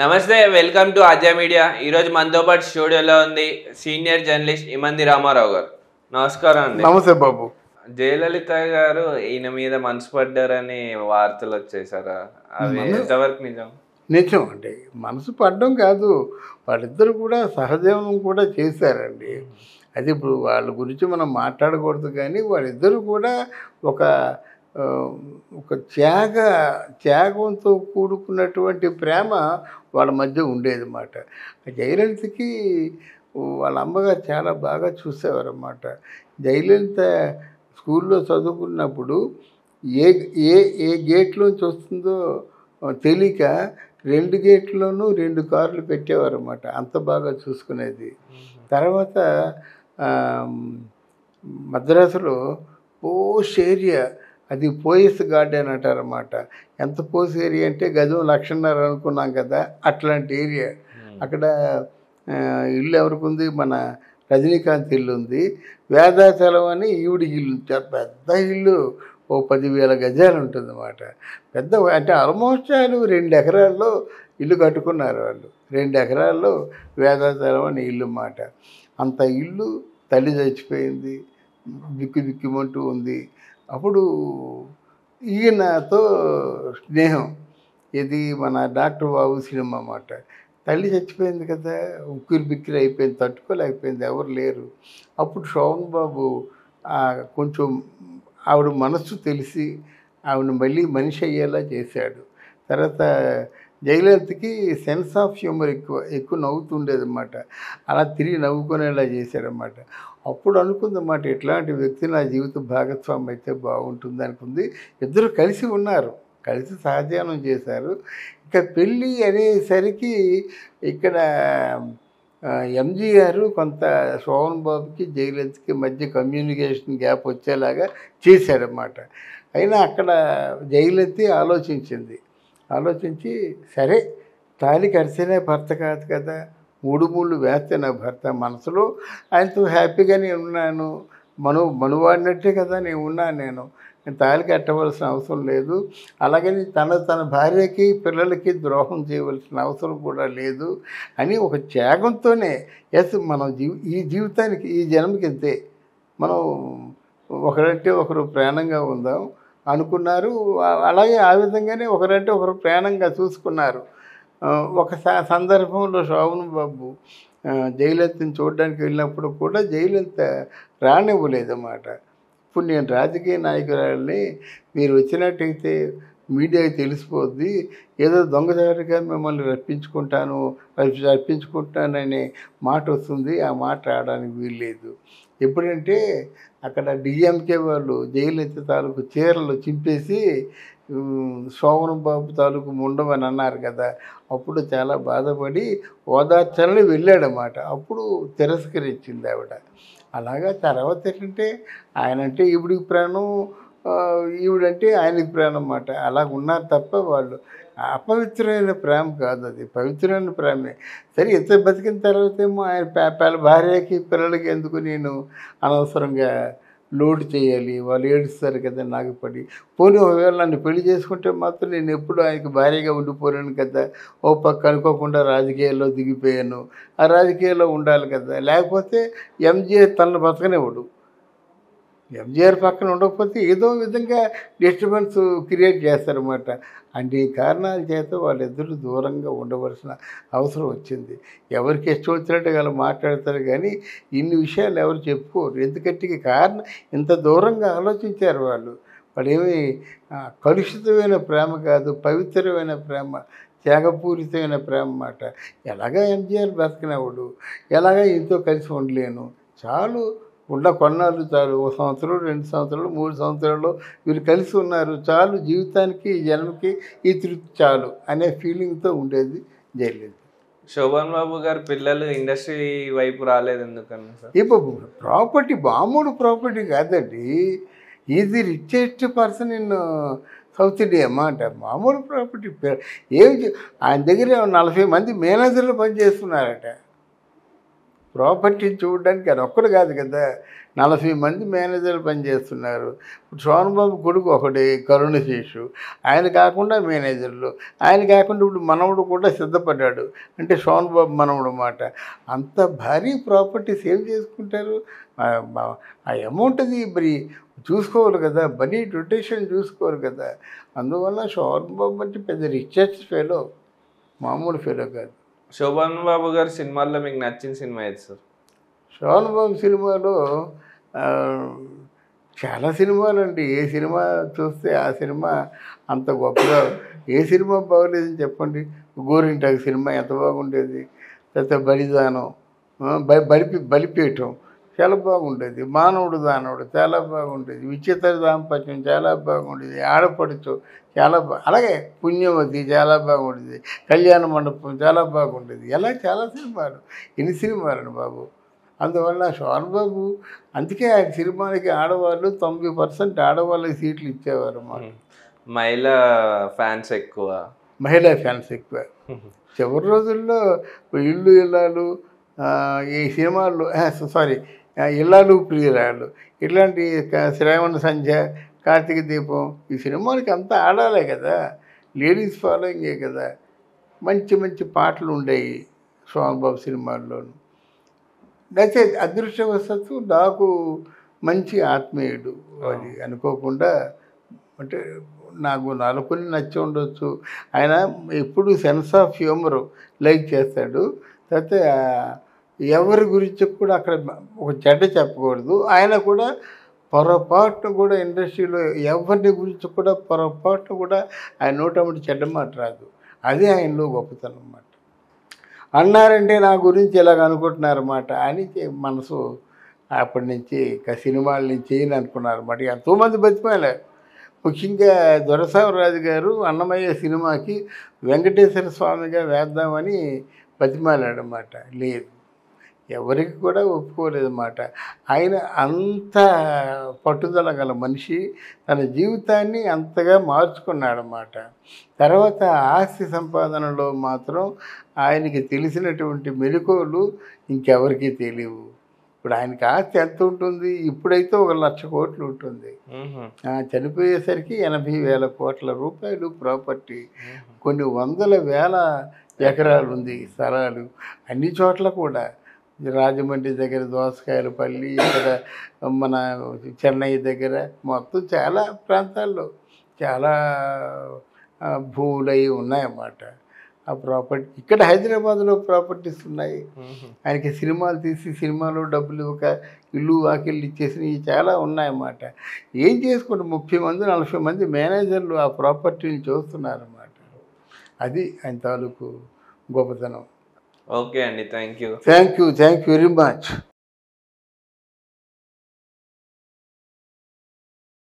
నమస్తే, welcome to Ajay media. ఈరోజు మనతో పాటు స్టూడియోలో ఉంది సీనియర్ జర్నలిస్ట్ ఇమంది రామారావు గారు. నమస్కారం అండి. నమస్తే బాబు. జయలలిత గారు ఈయన మీద మనసు పడ్డారని వార్తలు వచ్చేసారా? అవి ఎంతవరకు నిజం? నిజం అండి. మనసు పడడం కాదు, వాళ్ళిద్దరు కూడా సహజీవనం కూడా చేశారండి. అది ఇప్పుడు వాళ్ళ గురించి మనం మాట్లాడకూడదు, కానీ వాళ్ళిద్దరూ కూడా ఒక ఒక త్యాగంతో కూడుకున్నటువంటి ప్రేమ వాళ్ళ మధ్య ఉండేది అన్నమాట. జయలలితకి వాళ్ళ అమ్మగారు చాలా బాగా చూసేవారన్నమాట. జయలలిత స్కూల్లో చదువుకున్నప్పుడు ఏ ఏ ఏ గేట్లోంచి వస్తుందో తెలియక 2 గేట్లోనూ 2 కార్లు పెట్టేవారన్నమాట. అంత బాగా చూసుకునేది. తర్వాత మద్రాసులో పోష్ ఏరియా, అది పోయస్ గార్డెన్ అంటారన్నమాట. ఎంత పోష్ ఏరియా అంటే గజం 1,50,000 అనుకున్నాం కదా, అట్లాంటి ఏరియా. అక్కడ ఇల్లు ఎవరికి ఉంది? మన రజనీకాంత్ ఇల్లు ఉంది. వేదాచలం అని ఈవిడి ఇల్లు, పెద్ద ఇల్లు, ఓ 10,000 గజాలు ఉంటుంది అన్నమాట. పెద్ద అంటే ఆల్మోస్ట్ వాళ్ళు 2 ఎకరాల్లో ఇల్లు కట్టుకున్నారు వాళ్ళు. 2 ఎకరాల్లో వేదాచలం అని ఇల్లు అన్నమాట. అంత ఇల్లు. తల్లి చచ్చిపోయింది, బిక్కుమంటూ ఉంది. అప్పుడు ఈయనతో స్నేహం, ఇది మన డాక్టర్ బాబు సినిమా అన్నమాట. తల్లి చచ్చిపోయింది కదా, ఉక్కిరి బిక్కిరి అయిపోయింది, తట్టుకోలేకపోయింది, ఎవరు లేరు. అప్పుడు శోభన్ బాబు కొంచెం ఆవిడ మనస్సు తెలిసి ఆవిడ మళ్ళీ మనిషి అయ్యేలా చేశాడు. తర్వాత జయలలితకి సెన్స్ ఆఫ్ హ్యూమర్ ఎక్కువ నవ్వుతుండేది అన్నమాట. అలా తిరిగి నవ్వుకునేలా చేశాడన్నమాట. అప్పుడు అనుకుందన్నమాట, ఇట్లాంటి వ్యక్తి నా జీవిత భాగస్వామి అయితే బాగుంటుంది అనుకుంది. ఇద్దరు కలిసి ఉన్నారు, కలిసి సహజీవనం చేశారు. ఇక పెళ్ళి అనేసరికి ఇక్కడ ఎంజీఆర్ కొంత శోభన్ బాబుకి జయలలితకి మధ్య కమ్యూనికేషన్ గ్యాప్ వచ్చేలాగా చేశాడన్నమాట. అయినా అక్కడ జయలలిత ఆలోచించి సరే, తాళి కడితేనే భర్త కాదు కదా, 3 ముళ్ళు వేస్తే నా భర్త. మనసులో ఆయనతో హ్యాపీగానే ఉన్నాను, మనువాడినట్టే కదా నేను ఉన్నాను. నేను తాళి కట్టవలసిన అవసరం లేదు. అలాగని తన భార్యకి పిల్లలకి ద్రోహం చేయవలసిన అవసరం కూడా లేదు అని ఒక త్యాగంతోనే, ఎస్ మనం ఈ జీవితానికి, ఈ జన్మకి ఇంతే, మనం ఒకరంటే ఒకరు ప్రాణంగా ఉందాం అనుకున్నారు. అలాగే ఆ విధంగానే ఒకరంటే ఒకరు ప్రాణంగా చూసుకున్నారు. ఒక సందర్భంలో శోభన్ బాబు జయలలితని చూడడానికి వెళ్ళినప్పుడు కూడా జయలలిత రానివ్వలేదన్నమాట. ఇప్పుడు నేను రాజకీయ నాయకురాలని, మీరు వచ్చినట్టయితే మీడియాకి తెలిసిపోద్ది, ఏదో దొంగదారిగా మిమ్మల్ని రప్పించుకుంటాననే మాట వస్తుంది, ఆ మాట రావడానికి వీల్లేదు. ఎప్పుడంటే అక్కడ డిఎంకే వాళ్ళు జయలలిత తాలూకు చీరలు చింపేసి శోభన్ బాబు తాలూకు ముండమని అన్నారు కదా, అప్పుడు చాలా బాధపడి ఓదార్చాలని వెళ్ళాడన్నమాట. అప్పుడు తిరస్కరించింది ఆవిడ. అలాగా తర్వాత ఏంటంటే ఆయనంటే ఈవిడికి ప్రాణం, ఈవిడంటే ఆయనకి ప్రాణం అన్నమాట. అలాగ ఉన్నారు తప్ప వాళ్ళు అపవిత్రమైన ప్రేమ కాదు, అది పవిత్రమైన ప్రేమే. సరే, ఎంత బతికిన తర్వాత ఏమో ఆయన భార్యకి పిల్లలకి ఎందుకు నేను అనవసరంగా లోటు చేయాలి, వాళ్ళు ఏడుస్తారు కదా నాకు పడి. పోనీ ఒకవేళ నన్ను పెళ్లి చేసుకుంటే మాత్రం నేను ఎప్పుడు ఆయనకి భార్యగా ఉండిపోయాను కదా, ఓ పక్క అనుకోకుండా రాజకీయాల్లో దిగిపోయాను, ఆ రాజకీయాల్లో ఉండాలి కదా. లేకపోతే ఎంజీఆర్ తనను బతకనివ్వడు. ఎంజీఆర్ పక్కన ఉండకపోతే ఏదో విధంగా డిస్టర్బెన్స్ క్రియేట్ చేస్తారన్నమాట. అన్ని కారణాల చేత వాళ్ళిద్దరూ దూరంగా ఉండవలసిన అవసరం వచ్చింది. ఎవరికి ఇష్టం వచ్చినట్టుగా వాళ్ళు మాట్లాడతారు, కానీ ఇన్ని విషయాలు ఎవరు చెప్పుకోరు. ఎందుకంటే కారణం ఇంత దూరంగా ఆలోచించారు వాళ్ళు. వాళ్ళేమి కలుషితమైన ప్రేమ కాదు, పవిత్రమైన ప్రేమ, త్యాగపూరితమైన ప్రేమ అన్నమాట. ఎలాగా ఎంజీఆర్ బతకనివ్వడు, ఎలాగా ఇంతో కలిసి ఉండలేను, చాలు కొన్నాళ్ళు చాలు, 1 సంవత్సరం, 2 సంవత్సరాలు, 3 సంవత్సరాలు వీళ్ళు కలిసి ఉన్నారు, చాలు, జీవితానికి, ఈ జన్మకి ఈ తృప్తి చాలు అనే ఫీలింగ్తో ఉండేది జయలలిత. శోభన్ బాబు గారు పిల్లలు ఇండస్ట్రీ వైపు రాలేదు ఎందుకన్నా సార్? ఇప్పుడు ప్రాపర్టీ మామూలు ప్రాపర్టీ కాదండి, is the richest person in south India అన్నమాట. మామూలు ప్రాపర్టీ ఆయన దగ్గర 40 మంది మేనేజర్లు పనిచేస్తున్నారట. ప్రాపర్టీని చూడడానికి అది ఒక్కడు కాదు కదా, 40 మంది మేనేజర్లు పనిచేస్తున్నారు. ఇప్పుడు సోనబాబు కొడుకు ఒకటి కరుణశేషు, ఆయన కాకుండా మేనేజర్లు, ఆయన కాకుండా ఇప్పుడు మనవడు కూడా సిద్ధపడ్డాడు, అంటే సోనబాబు మనవడు మాట. అంత భారీ ప్రాపర్టీ సేవ్ చేసుకుంటారు. ఆ అమౌంట్ అది మరి చూసుకోవాలి కదా, మనీ రొటేషన్ చూసుకోవాలి కదా. అందువల్ల సోనబాబు అంటే పెద్ద రిచెస్ట్ ఫెలో, మామూలు ఫెలో కాదు. శోభన్ బాబు గారి సినిమాల్లో మీకు నచ్చిన సినిమా ఏది సార్? సోనబాబు సినిమాలో చాలా సినిమాలండి. ఏ సినిమా చూస్తే ఆ సినిమా అంత గొప్పగా, ఏ సినిమా బాగోలేదని చెప్పండి. గోరింటాకు సినిమా ఎంత బాగుండేది, తర్వాత బలిదానం, బలిపీఠం చాలా బాగుండేది, మానవుడు దానవుడు చాలా బాగుండేది, విచిత్ర దాంపత్యం చాలా బాగుండేది, ఆడపడుచు చాలా అలాగే పుణ్యవతి చాలా బాగుండేది, కళ్యాణ మండపం చాలా బాగుండేది. ఎలా చాలా సినిమాలు, ఎన్ని సినిమాలండి బాబు. అందువల్ల సోనబాబు అందుకే ఆయన సినిమాలకి ఆడవాళ్ళు 90% ఆడవాళ్ళకి సీట్లు ఇచ్చేవారు అన్నమాట. మహిళా ఫ్యాన్స్ ఎక్కువ, మహిళా ఫ్యాన్స్ ఎక్కువ. చివరి రోజుల్లో ఇల్లు ఇల్లాలు, ఈ సినిమాల్లో సారీ ఇల్లాలు ప్రియురాళ్ళు, ఇట్లాంటి శ్రావణ సంధ్య, కార్తీక దీపం, ఈ సినిమాలకి అంతా ఆడాలే కదా, లేడీస్ ఫాలోయింగే కదా. మంచి మంచి పాటలు ఉండేవి సోనబాబు సినిమాల్లోనూ. అయితే అదృష్టవశాత్తు నాకు మంచి ఆత్మీయుడు, అది అనుకోకుండా, అంటే నాకు నలుపుని నచ్చి ఉండొచ్చు. ఆయన ఎప్పుడు సెన్స్ ఆఫ్ హ్యూమర్ లైక్ చేస్తాడు. తర్వాత ఎవరి గురించి కూడా అక్కడ ఒక చెడ్డ చెప్పకూడదు. ఆయన కూడా పొరపాటును కూడా ఇండస్ట్రీలో ఎవరిని గురించి కూడా పొరపాటును కూడా ఆయన నోటముడి చెడ్డ మాట రాదు. అదే ఆయనలో గొప్పతనం అన్నమాట. అన్నారంటే నా గురించి ఇలాగ అనుకుంటున్నారన్నమాట అని మనసు అప్పటి నుంచి సినిమాల నుంచి చేయని అనుకున్నారన్నమాట. ఎంతోమంది బతిమాలే. ముఖ్యంగా దొరసావరాజు గారు అన్నమయ్య సినిమాకి వెంకటేశ్వర స్వామిగా వేద్దామని బతిమాలాడన్నమాట. లేదు, ఎవరికి కూడా ఒప్పుకోలేదన్నమాట. ఆయన అంత పట్టుదల గల మనిషి, తన జీవితాన్ని అంతగా మార్చుకున్నాడన్నమాట. తర్వాత ఆస్తి సంపాదనలో మాత్రం ఆయనకి తెలిసినటువంటి మెలకువలు ఇంకెవరికి తెలియవు. ఇప్పుడు ఆయనకి ఆస్తి ఎంత ఉంటుంది, ఇప్పుడైతే 1,00,000 కోట్లు ఉంటుంది. చనిపోయేసరికి 80,000 కోట్ల రూపాయలు ప్రాపర్టీ, కొన్ని వందల వేల ఎకరాలు ఉంది స్థలాలు, అన్ని చోట్ల కూడా. రాజమండ్రి దగ్గర దోసకాయలపల్లి, ఇక్కడ మన చెన్నై దగ్గర, మొత్తం చాలా ప్రాంతాల్లో చాలా భూములు అవి ఉన్నాయన్నమాట. ఆ ప్రాపర్టీ ఇక్కడ హైదరాబాద్లో ప్రాపర్టీస్ ఉన్నాయి. ఆయనకి సినిమాలు తీసి సినిమాలో డబ్బులు ఇవ్వక ఇల్లు వాకిళ్ళు ఇచ్చేసినవి చాలా ఉన్నాయన్నమాట. ఏం చేసుకుంటే 30 మంది 40 మంది మేనేజర్లు ఆ ప్రాపర్టీని చూస్తున్నారన్నమాట. అది ఆయన తాలూకు గొప్పతనం. ఓకే అండి, థ్యాంక్ యూ వెరీ మచ్.